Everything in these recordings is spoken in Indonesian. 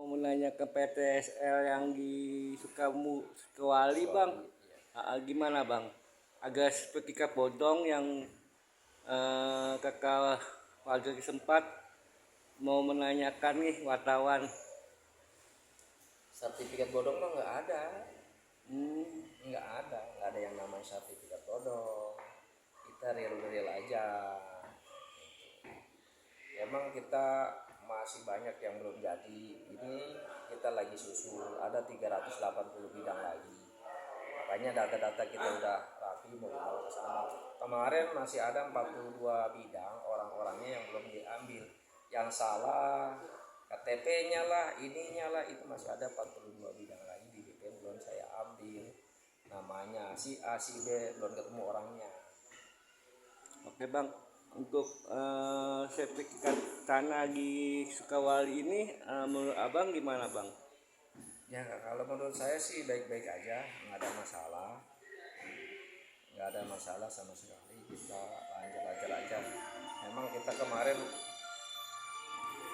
Mau menanya ke PTSL yang di Sukawali bang, gimana bang? Agak seperti bodong yang kakak warga sempat mau menanyakan nih wartawan. Sertifikat bodong mah nggak ada. Hmm, Nggak ada yang namanya sertifikat bodong. Kita real aja. Emang kita masih banyak yang belum jadi. Ini kita lagi susul, ada 380 bidang lagi. Makanya data-data kita udah rapi mau dibawa ke sana. Kemarin masih ada 42 bidang orang-orangnya yang belum diambil. Yang salah KTP-nya lah, ininya lah, itu masih ada 42 bidang lagi di BPN belum saya ambil. Namanya si A, si B, belum ketemu orangnya. oke bang. Untuk sertifikat tanah di Sukawali ini menurut abang gimana bang? Ya kalau menurut saya sih baik-baik aja, nggak ada masalah sama sekali. Kita lanjut aja. Memang kita kemarin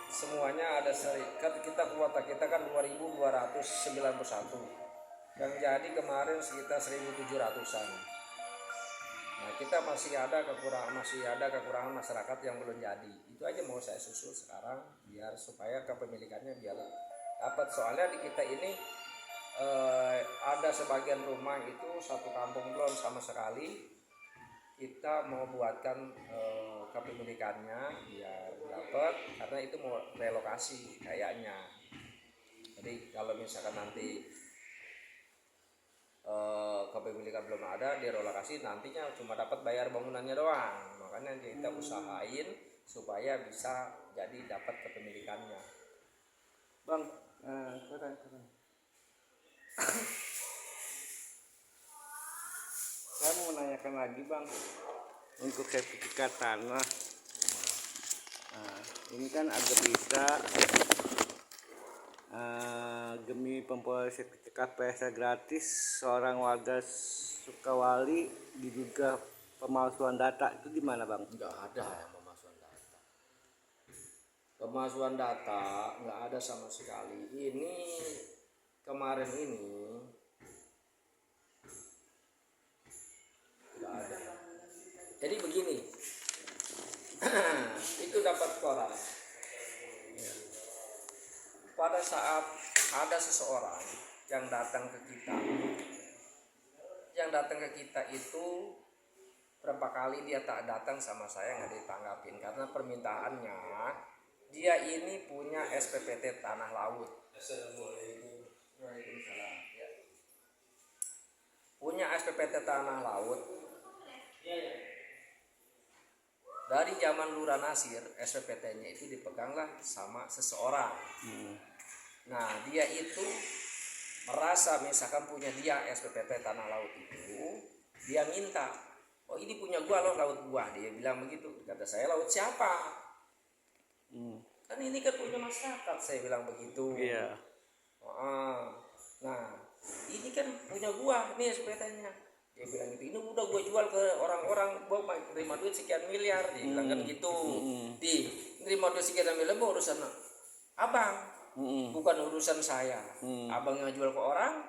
semuanya ada serikat, kita kuota kita kan 2291, yang jadi kemarin sekitar 1700-an. Nah kita masih ada kekurangan masyarakat yang belum jadi. Itu aja mau saya susul sekarang biar supaya kepemilikannya biar dapat. Soalnya di kita ini ada sebagian rumah itu satu kampung belum sama sekali. Kita mau buatkan kepemilikannya biar dapat, karena itu mau relokasi kayaknya. Jadi kalau misalkan nanti kepemilikan belum ada, direlokasi nantinya cuma dapat bayar bangunannya doang. Makanya kita usahain supaya bisa jadi dapat kepemilikannya. Bang, keren. Saya mau menanyakan lagi bang, untuk sertifikat tanah. Ini kan ada berita demi pemperoleh sertifikat PSA gratis seorang warga Sukawali diduga pemalsuan data. Itu gimana bang? Nggak ada yang pemalsuan data, nggak ada sama sekali. Ini kemarin ini nggak ada. Jadi begini, itu dapat koran. Pada saat ada seseorang yang datang ke kita itu berapa kali dia tak datang sama saya nggak ditanggapin, karena permintaannya dia ini punya SPPT tanah laut. Punya SPPT tanah laut dari zaman Lurah Nasir. SPPT-nya itu dipeganglah sama seseorang. Nah dia itu merasa misalkan punya dia SPPT tanah laut itu, dia minta, oh ini punya gua loh, laut gua. Dia bilang begitu. Kata saya, laut siapa? Kan ini kan punya masyarakat, saya bilang begitu. Iya. Nah ini kan punya gua, nih SPPT-nya. Dia bilang gitu, ini udah gua jual ke orang-orang, gua terima duit sekian miliar. Dia bilang kan gitu. Di terima duit sekian miliar, urusan abang, bukan urusan saya. Abang yang jual ke orang,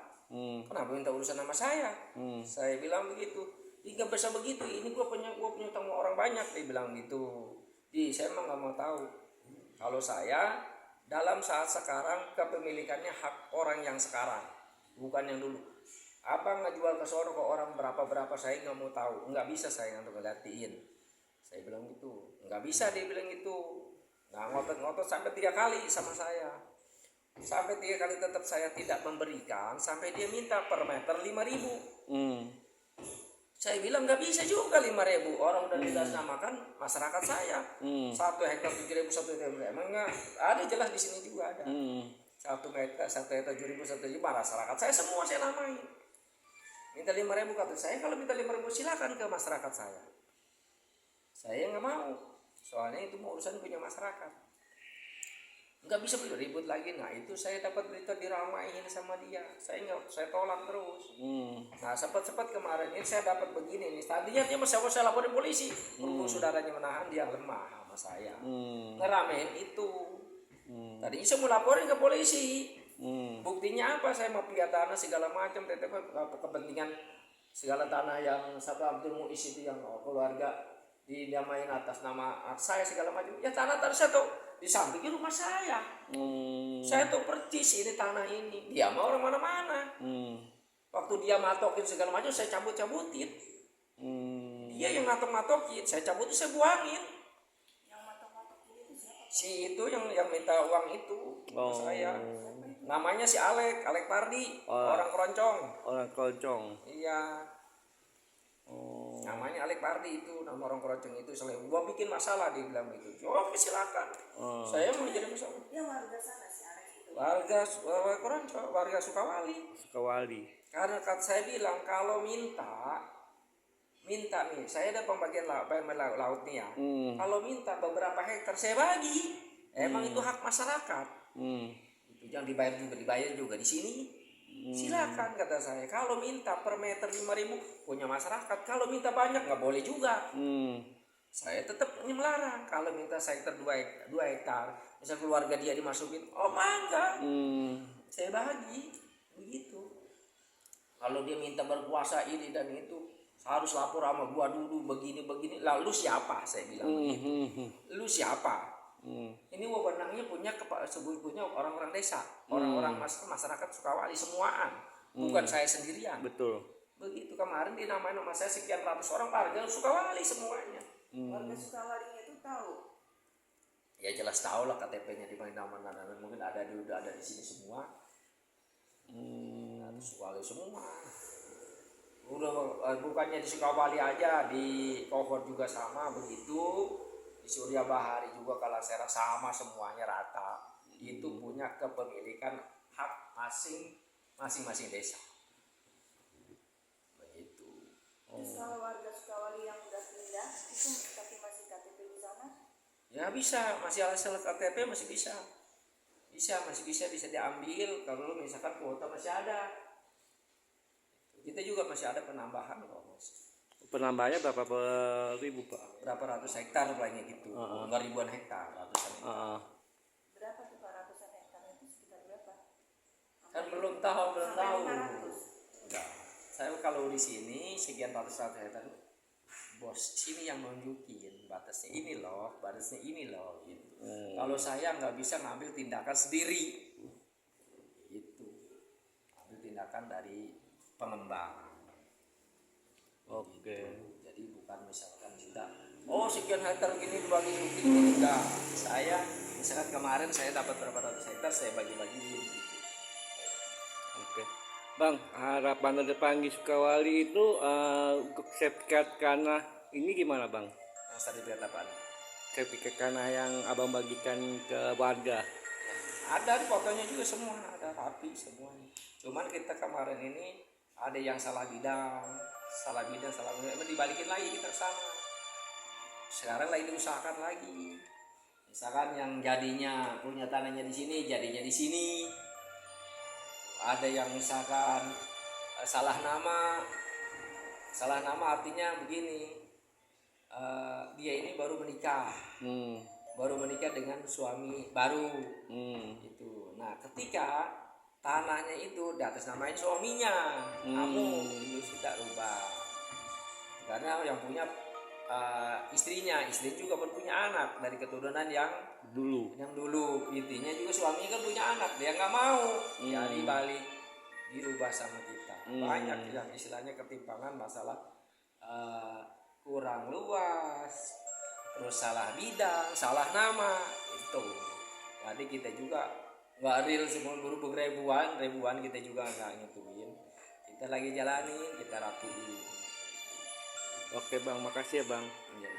kenapa minta urusan sama saya? Saya bilang begitu. Nggak bisa begitu, ini gua punya utang orang banyak. Dia bilang gitu. Saya emang nggak mau tahu. Kalau saya dalam saat sekarang kepemilikannya hak orang yang sekarang, bukan yang dulu. Abang ngejual ke sono ke orang berapa saya nggak mau tahu. Nggak bisa saya untuk ngeliatin. Saya bilang gitu. Nggak bisa, dia bilang gitu. Nah ngotot sampai 3 kali sama saya. Sampai 3 kali tetap saya tidak memberikan, sampai dia minta per meter 5.000. Saya bilang nggak bisa juga 5.000. Orang udah didasarkan masyarakat saya. 1 hektar 7.000, 1 hektar. Emang nggak ada, jelas di sini juga ada. 1 hektar 7.000, 1.000 masyarakat saya semua saya namain. Minta 5.000, kata saya, kalau minta 5.000 silakan ke masyarakat saya. Saya nggak mau. Soalnya itu mau urusan punya masyarakat. Nggak bisa ribut lagi. Nah itu saya dapat berita diramaiin sama dia, saya tolak terus. Nah sempat kemarin ini saya dapat begini nih, tadinya dia masih saya laporin polisi, berhubung saudaranya menahan, dia lemah sama saya. Ngeramein itu Tadinya saya mau laporin ke polisi. Hmm. Buktinya apa? Saya mau punya tanah segala macam, kepentingan segala tanah yang Sabra Abdul Muiz itu yang keluarga dinamain atas nama saya segala macam. Ya tanah saya tuh di samping rumah saya. Saya tuh percis ini tanah ini. Dia mau orang mana-mana. Waktu dia matokin segala macam saya cabut-cabutin. Dia yang matok-matokin, saya cabutin, saya buangin. Si itu yang minta uang itu saya. Namanya si Alek Pardi, orang Keroncong. Orang Keroncong. Iya. Namanya Alek Pardi itu, nama orang Keroncong itu. Selain gua bikin masalah dia bilang gitu. Oke silakan. Saya mau jadi masalah. Dia warga sana si Alek itu. Warga Keroncong, warga Sukawali. Sukawali. Karena saya bilang kalau minta nih, saya ada pembagian laut nih ya. Kalau minta beberapa hektar saya bagi. Emang itu hak masyarakat. Itu jangan dibayar juga di sini. Silakan kata saya. Kalau minta per meter 5.000 punya masyarakat. Kalau minta banyak nggak boleh juga. Saya tetap melarang. Kalau minta sektor 2 hektar, misal keluarga dia dimasukin, oh mangga. Saya bagi begitu. Kalau dia minta berkuasa ini dan itu, harus lapor sama gua dulu begini. Lalu siapa? Saya bilang begitu. Lu siapa? Ini wewenangnya punya orang-orang desa, orang-orang masyarakat Sukawali semuaan, bukan saya sendirian. Betul. Begitu kemarin dinamain nama saya sekian ratus orang warga Sukawali semuanya. Warga Sukawalinya itu tahu. Ya jelas tahu lah KTP-nya di mana nama mungkin ada di sini semua. Sukawali semua. Udah bukannya di Sukawali aja, di Kohor juga sama begitu, di Surya Bahari juga kalau saya sama semuanya rata. Itu punya kepemilikan hak masing-masing desa. Begitu. Terus kalau warga Sukawali yang udah pindah itu tapi masih KTP di sana? Ya bisa, masih asal KTP masih bisa. Masih bisa diambil kalau misalkan kuota masih ada. Kita juga masih ada penambahan kok mas. Penambahannya berapa ribu Pak? Berapa ratus hektar banyak gitu. Enggak ribuan hektar, ratusan hektar. Berapa tuh Pak ratusan hektar itu sekitar berapa? Kan belum tahu. Enggak. Saya kalau di sini sekian ratus hektar. Bos sini yang nunjukin batasnya ini loh gitu. Kalau saya nggak bisa ngambil tindakan sendiri. Gitu. Ambil tindakan dari pengembang. Oke. Gitu. Jadi bukan misalkan sudah sekian hektar gini dibagi begini enggak. Saya misalkan kemarin saya dapat berapa ratus hektar saya bagi-bagi gitu. Oke. Bang, harapan depan di Sukawali itu untuk sertifikat tanah ini gimana Bang? Sertifikat apaan? Sertifikat tanah yang Abang bagikan ke warga. Ada di fotonya juga semua, ada rapi semuanya. Cuman kita kemarin ini ada yang salah bidang, emang dibalikin lagi kita ke sana. Sekarang lagi diusahakan lagi. Misalkan yang jadinya punya tanahnya di sini, jadinya di sini. Ada yang misalkan salah nama artinya begini. Dia ini baru menikah. Baru menikah dengan suami baru. Itu. Nah, ketika tanahnya itu di atas namain suaminya, namun itu tidak rubah karena yang punya istrinya juga berpunya anak dari keturunan yang dulu intinya juga suaminya kan punya anak, dia nggak mau jadi balik dirubah sama kita. Banyak yang istilahnya ketimpangan masalah kurang luas, terus salah bidang, salah nama itu. Jadi kita juga nggak real semua berubah ribuan kita juga nggak ngituin, kita lagi jalanin, kita rapiin. Oke Bang, makasih ya Bang. Ya.